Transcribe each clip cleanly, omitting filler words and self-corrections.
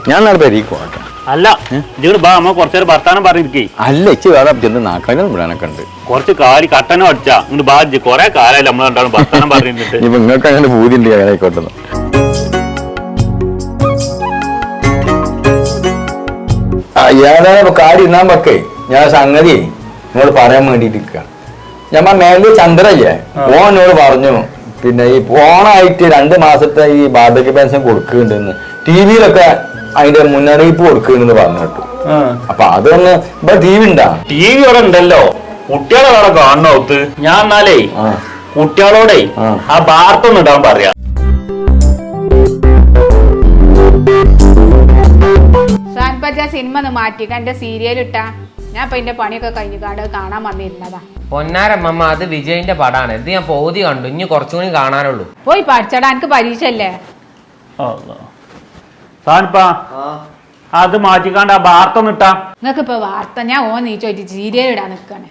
ഞാൻ നാളെ പെരീക്കോട്ടെ. അല്ല ഇതിന് ബാ അമ്മ കുറച്ചേരം വർത്താനം പറഞ്ഞിരിക്കേ. അല്ല ഇച്ചി വേറെ ചെന്ന് നാക്കാനും വിടാനൊക്കെ ഉണ്ട്. കുറച്ച് കാലി കട്ടനോ അടിച്ചാ ഇങ്ങോട്ട് ബാജ് കൊറേ കാലമല്ല നമ്മൾ രണ്ടാളും വർത്താനം പറഞ്ഞിട്ട്. ഇപ്പൊ നിങ്ങൾക്ക് അങ്ങനെ പൂതി ഉണ്ട് ആയിക്കോട്ടെ. ഏതായാലും കാര്യം ഇന്നാൻ വെക്കേ ഞാൻ സംഗതി നിങ്ങളോട് പറയാൻ വേണ്ടിട്ട് നിൽക്കുക. ഞാൻ മേലെ ചന്ദ്രല്ലേ ഓനോട് പറഞ്ഞു പിന്നെ ഈ ഓണായിട്ട് 2 മാസത്തെ ഈ വാർദ്ധക്യ പെൻഷൻ കൊടുക്കുന്നുണ്ടെന്ന് ടിവിയിലൊക്കെ അതിന്റെ മുന്നറിയിപ്പ് കൊടുക്കുന്നുണ്ടെന്ന് പറഞ്ഞു കേട്ടു. അപ്പൊ അതൊന്ന് ഇവിടെ ടി വി ഉണ്ടാ? ടി വി ഇവിടെ ഉണ്ടല്ലോ, കുട്ടികളെ വേറെ കാണണോത്ത്. ഞാൻ എന്നാലേ കുട്ടികളോടെ ആ വാർത്തൊന്നും ഇടാൻ പറയാ. സിനിമ ഒന്ന് മാറ്റിക്ക എന്റെ സീരിയൽ ഇട്ടാ ഞാൻ ഇപ്പൊ എന്റെ പണിയൊക്കെ കഴിഞ്ഞാണ്ട് കാണാൻ വന്നിരുന്നതാ. പൊന്നാരമ്മ അത് വിജയിന്റെ പടാണ്. ഇത് ഞാൻ പൗതി കണ്ടു, ഇനി കുറച്ചുകൂടി കാണാനുള്ളൂ. പോയി പഠിച്ചടാ, എനിക്ക് പരീക്ഷ അല്ലേ. അത് മാറ്റിക്കാണ്ട് ആ വാർത്തൊന്നും ഇട്ടാ. നിങ്ങൾക്ക് ഇപ്പൊ വാർത്ത ഞാൻ നീ ചോദിച്ചു സീരിയൽ ഇടാൻ നിക്കാണ്.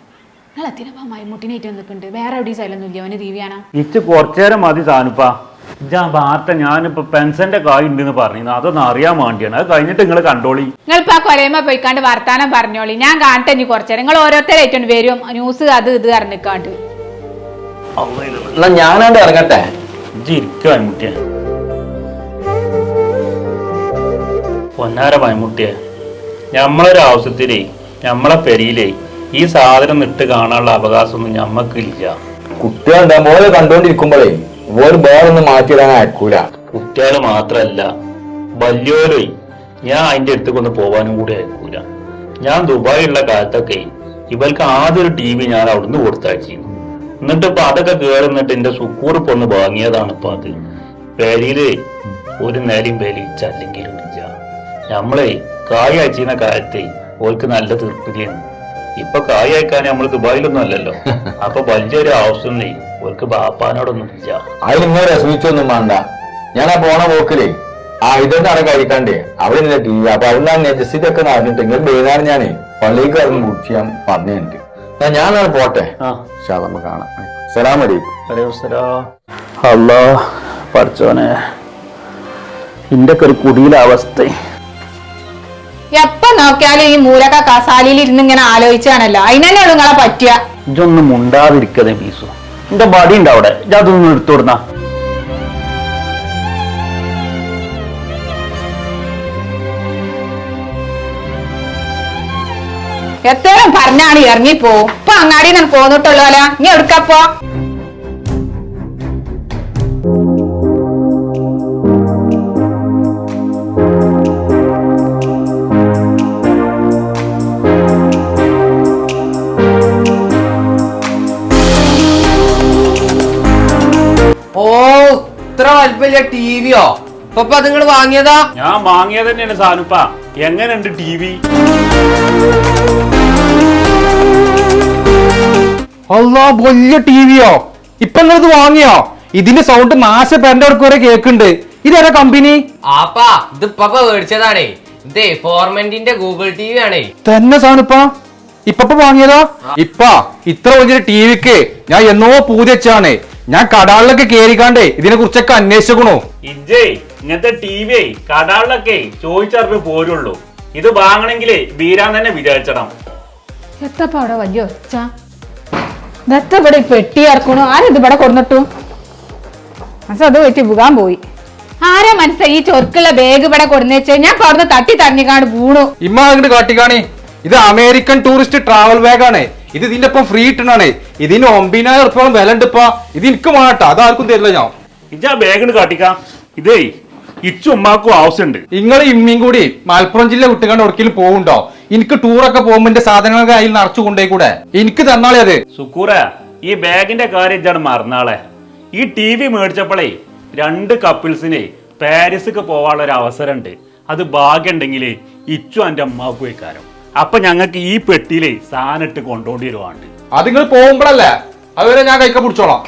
നിങ്ങൾ എത്തിനപ്പ മൈമുട്ടിനായിട്ട് നിൽക്കുന്നുണ്ട്, വേറെ എവിടെയും സ്ഥലമൊന്നും ഇല്ല. അവന് തീവിയാണോ ഇച്ച് കുറച്ചേരം മതി സാനുപ്പാ. ഇജാ വാർത്ത ഞാനിപ്പോ പെൻഷന്റെ കായ് ഉണ്ടെന്ന് പറഞ്ഞു, അതൊന്നും അറിയാൻ വേണ്ടിയാണ്. അത് കഴിഞ്ഞിട്ട് നിങ്ങൾ കണ്ടോളി. നിങ്ങളിപ്പോ ആ കൊലയമ്മ പോയിക്കാണ്ട് വർത്താനം പറഞ്ഞോളി, ഞാൻ കാണട്ടെ. ഇനി കുറച്ചേരം നിങ്ങൾ ഓരോരുത്തരായിട്ടുണ്ട് വരും ന്യൂസ് അത് ഇത് അറിഞ്ഞിക്കാണ്ട്. ഞാനാണ്ട് ഇറങ്ങട്ടെ. ഇരിക്കാൻ മുട്ടിയ പൊന്നാര മൈമുട്ടിയെ, ഞമ്മളൊരു ആവശ്യത്തിലേ ഞമ്മളെ പെരിയിലേ ഈ സാധനം ഇട്ട് കാണാനുള്ള അവകാശമൊന്നും ഞമ്മക്കില്ല. കുട്ടികളുടെ മോള് കണ്ടോണ്ടിരിക്കുമ്പോഴേ ഒരു ബോറൊന്നും മാറ്റിയിടാൻ അയക്കൂല. കുട്ടികള് മാത്രല്ല വലിയോരോ ഞാൻ അതിന്റെ അടുത്തേക്കൊന്ന് പോവാനും കൂടി അയക്കൂല. ഞാൻ ദുബായിലുള്ള കാലത്തൊക്കെ ഇവർക്ക് ആദ്യം ഒരു ടി വി ഞാൻ അവിടുന്ന് കൊടുത്തയച്ചിരുന്നു. എന്നിട്ട് ഇപ്പൊ അതൊക്കെ കേറുന്നിട്ട് എന്റെ സുക്കൂർ പൊന്ന് വാങ്ങിയതാണ്. ഇപ്പൊ അത് പെരിയില് ഒരു നേരം വലിച്ചല്ലെങ്കിലും ഇല്ല. നമ്മളെ കായ് അയച്ചിരുന്ന കാലത്തെ ഓർക്ക് നല്ല തീർപ്പിലാണ്. ഇപ്പൊ കായ് അയക്കാൻ നമ്മൾ ദുബായിലൊന്നും അല്ലല്ലോ. അപ്പൊ വലിയൊരു ആവശ്യം ഓർക്ക് ബാപ്പാനോടൊന്നും ഇല്ല. അത് നിങ്ങൾ രസമിച്ചൊന്നും വേണ്ട. ഞാൻ ആ പോണ പോക്കിലേ ഇതൊന്നാണ് കഴിക്കാണ്ടേ അവിടെ ഇല്ല ടി വി. അപ്പൊ അവിടെ ഞാൻ ജസ്റ്റിതൊക്കെ നടന്നിട്ട് നിങ്ങൾ വൈകുന്നേരം ഞാനേ പള്ളിക്ക് ഇറങ്ങി കുടിച്ചാൻ പറഞ്ഞിട്ടുണ്ട്. ഞാൻ പോട്ടെ, നമുക്ക് കാണാം. സലാം അലൈക്കും. അല്ലാ പഠിച്ചോനെ, ഇന്റെ ഒക്കെ ഒരു കുടിയിലെ അവസ്ഥ. എപ്പൊ നോക്കിയാലും ഈ മൂലക്ക കസാലിയിൽ ഇരുന്ന് ഇങ്ങനെ ആലോചിച്ചാണല്ലോ. അതിനെന്നെ നിങ്ങളെ പറ്റിയ. ഇതൊന്നും മുണ്ടാതിരിക്കതേ പീസു. എന്റെ ബടി ഉണ്ട് അവിടെ, അതൊന്നും എടുത്തുവിടുന്ന. എത്രയും പറഞ്ഞാണ് ഇറങ്ങിപ്പോ. ഇപ്പൊ അങ്ങാടി ഞാൻ പോന്നിട്ടുള്ളോല. നീ എടുക്കപ്പോ ടിവിയോ ഇപ്പൊ നിങ്ങൾ വാങ്ങിയതാ? ഞാൻ വാങ്ങിയത് തന്നെയാണ് സാനുപ്പ. എങ്ങനെയുണ്ട് ടി വി? അല്ലാ വലിയ ടിവിയോ? ഇപ്പൊ നിങ്ങളിത് വാങ്ങിയോ? ഇതിന്റെ സൗണ്ട് മാസ പേരന്റെ അടുക്ക് വരെ കേക്കുണ്ട്. ഇതേതാ കമ്പനി? ആപ്പാ ഇത് ഇപ്പൊ മേടിച്ചതാണേ. ഇതേ ഫോർമെന്റിന്റെ ഗൂഗിൾ ടി വി ആണേ. തന്നെ സാണിപ്പ ഇപ്പൊ വാങ്ങിയതാ? ഇപ്പ ഇത്ര വലിയൊരു ടിവിക്ക് ഞാൻ എന്നോ പൂജ വെച്ചാണ്. ഞാൻ കടാളിലൊക്കെ കേറിക്കാണ്ടേ ഇതിനെ കുറിച്ചൊക്കെ അന്വേഷിക്കണു. ഇജേ ഇങ്ങനത്തെ ടി വി കടാളിലൊക്കെ ചോദിച്ചറിഞ്ഞ് പോരുള്ളൂ. ഇത് വാങ്ങണെങ്കിലേ വീരാൻ തന്നെ വിചാരിച്ചണം. എത്തപ്പ അവിടെ വലിയ ഒച്ച. ഇതത്തെ ഇവിടെ പെട്ടി ഇറക്കണു. ആരത് ഇവിടെ കൊടുന്നിട്ടു? അത് വെച്ച് പുകാൻ പോയി. ആരാ മനസ്സാ ഈ ചൊർക്കുള്ള ബാഗ് ഇവിടെ കൊടുന്നേച്ച്? ഞാൻ കൊടുന്ന് തട്ടി തന്നിക്കാണ്ട് വീണു. ഇമ്മ അങ്ങോട്ട് കാട്ടിക്കാണേ. ഇത് അമേരിക്കൻ ടൂറിസ്റ്റ് ട്രാവൽ ബാഗാണ്. ഇത് ഇതിന്റെ ഒപ്പം ഫ്രീ ഇട്ടാണ്. ഇതിന് 9,000 ഉറുപ്പിക വില ഉണ്ട്. ഇപ്പൊ ഇത് എനിക്ക് വേണട്ടോ, അതാർക്കും തരില്ല ഞാൻ. ഇജാ ബാഗിന് കാട്ടിക്കാം. ഇതേ ഇച്ചും ഉമ്മാക്കും ആവശ്യമുണ്ട്. നിങ്ങൾ ഇമ്മയും കൂടി മലപ്പുറം ജില്ല വിട്ടുകാണ്ട് ഒരിക്കലും പോകുന്നുണ്ടോ? എനിക്ക് ടൂറൊക്കെ പോകുമ്പോ എന്റെ സാധനങ്ങളൊക്കെ അതിൽ നിറച്ചു കൊണ്ടേ കൂടെ എനിക്ക് തന്നാളെ. അത് സുക്കൂറ, ഈ ബാഗിന്റെ കാര്യം ഇജാണ് മറന്നാളെ. ഈ ടി വി മേടിച്ചപ്പോഴേ 2 കപ്പിൾസിനെ പാരീസിക്ക് പോവാനുള്ള ഒരു അവസരം ഉണ്ട്. അത് ഭാഗ്യം ഉണ്ടെങ്കിൽ ഇച്ചു എന്റെ അമ്മാക്കും ഇക്കാരം. അപ്പൊ ഞങ്ങൾക്ക് ഈ പെട്ടിയിലെ സാധനം ഇട്ട് കൊണ്ടോണ്ടി വരുവാണ്ട്. അത് നിങ്ങൾ പോകുമ്പോഴല്ലേ, അതുവരെ ഞാൻ കൈക്ക പിടിച്ചോളാം.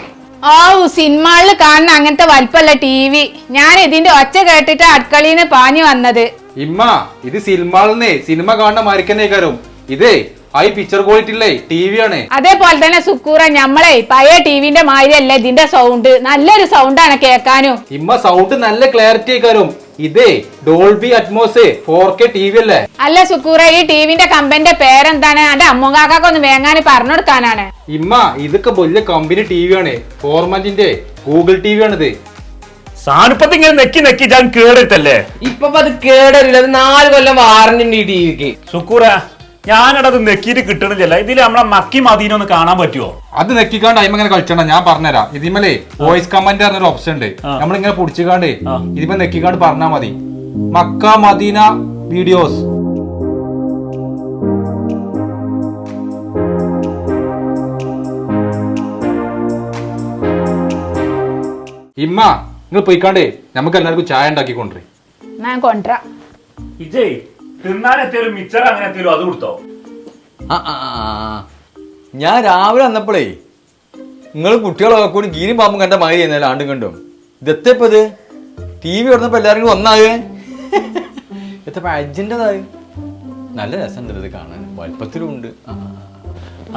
ഓ സിനിമകളിൽ കാണുന്ന അങ്ങനത്തെ വലിപ്പല്ല ടി വി. ഞാൻ ഇതിന്റെ ഒച്ച കേട്ടിട്ട് അടുക്കളയിന്ന് പാഞ്ഞു വന്നത്. ഇമ്മ ഇത് സിനിമ കാണുന്ന മരിക്കുന്നേക്കാരും. ഇതേ ഹൈ പിക്ചർ ക്വാളിറ്റി ഉള്ള ടി വി ആണ്. അതേപോലെ തന്നെ സുക്കൂറ, ഞമ്മളെ പഴയ ടിവിന്റെ മാതിരിയല്ല ഇതിന്റെ സൗണ്ട്. നല്ലൊരു സൗണ്ടാണ് കേൾക്കാനും. ഇമ്മ സൗണ്ട് നല്ല ക്ലാരിറ്റി ആയിക്കാരും. ഇതേ ഡോൾബി അറ്റ്മോസ് 4K TV അല്ലേ? അല്ല സുക്കൂറ, ഈ ടിവിന്റെ കമ്പനിന്റെ പേരെന്താണ്? എന്റെ അമ്മൂക്കാക്കൊന്ന് വേങ്ങാന് പറഞ്ഞു കൊടുക്കാനാണ്. ഇമ്മ ഇതൊക്കെ വലിയ കമ്പനി TV ആണ്. ഫോർമാറ്റിന്റെ ഗൂഗിൾ TV ആണിത്. സാധനപ്പത്തി ഇങ്ങനെ നെക്കി നെക്കി ഞാൻ കേടരുത്തല്ലേ. ഇപ്പൊ അത് കേടരില്ല, അത് 4 കൊല്ലം വാറന്റി ഉണ്ട് ഈ ടിവിക്ക്. സുക്കൂറ, ഞാനടത് നെക്കിയിട്ട് കിട്ടണില്ല. ഇതിൽ നമ്മളെ മക്കി മദീനൊന്ന് കാണാൻ പറ്റുമോ? അത് നെക്കിക്കാണ്ട് അയിമ ഇങ്ങനെ കളിച്ചോണ്ട, ഞാൻ പറഞ്ഞുതരാം. ഇതിമല്ലേ വോയിസ് കമന്റ് പറഞ്ഞൊരു ഓപ്ഷൻ ഉണ്ട്. നമ്മളിങ്ങനെ പിടിച്ചിക്കാണ്ട് ഇതിപ്പോ നെക്കിക്കാണ്ട് പറഞ്ഞാൽ മതി, മക്ക മദീന വീഡിയോസ്. ഇമ്മ നിങ്ങൾ പോയിക്കാണ്ടേ നമുക്ക് എല്ലാവർക്കും ചായ ഉണ്ടാക്കി കൊണ്ടുവരും. ഞാൻ കൊണ്ടുവരാം. ഇജേ തിന്നാനെത്തിയൊരു മിച്ചർ അങ്ങനെ എത്തിയോ അത് കൊടുത്തോ? ഞാൻ രാവിലെ വന്നപ്പോഴേ നിങ്ങൾ കുട്ടികളൊക്കെ കൂടി ഗീനും പാമ്പും കണ്ട മാതിരി ചെയ്യുന്നല്ലോ ആണ്ടും കണ്ടും. ഇതെത്തപ്പത് TV തുറന്നപ്പോ എല്ലാവരും കൂടി ഒന്നാകെ എത്തപ്പോ അജന്റേതായി. നല്ല രസമുണ്ട് ഇത് കാണാൻ, വലുപ്പത്തിലും ഉണ്ട്.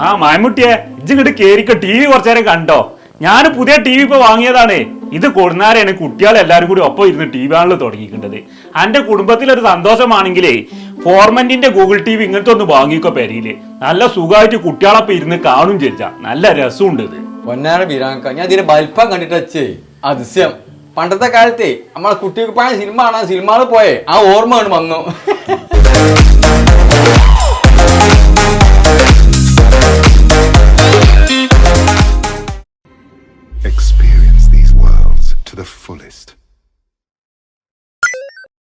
ആ മായമുട്ടിയെ ഇജ്ജിങ്ങോട്ട് കേറിക്കോ, TV കുറച്ചേരം കണ്ടോ? ഞാൻ പുതിയ TV ഇപ്പൊ വാങ്ങിയതാണ്. ഇത് കൊടുന്നാരെയാണ് കുട്ടികളെല്ലാരും കൂടി ഒപ്പം ഇരുന്ന് TV ആണല്ലോ തുടങ്ങിയിട്ടുണ്ടത്. എന്റെ കുടുംബത്തിലൊരു സന്തോഷമാണെങ്കിലേ ഫോർമെന്റിന്റെ ഗൂഗിൾ TV ഇങ്ങനത്തെ ഒന്ന് വാങ്ങിക്കോ പെരിയില്. നല്ല സുഖമായിട്ട് കുട്ടികളൊപ്പം ഇരുന്ന് കാണും ചേച്ചാ, നല്ല രസമുണ്ട് ഇത്. പൊന്നാര ബിരാക്ക, ഞാൻ ഇതിന്റെ വലിപ്പം കണ്ടിട്ട് വെച്ചേ അതിശയം. പണ്ടത്തെ കാലത്തെ നമ്മളെ കുട്ടികൾക്ക് പോയ സിനിമ കാണാൻ സിനിമകൾ പോയേ ആ ഓർമ്മ വന്നു.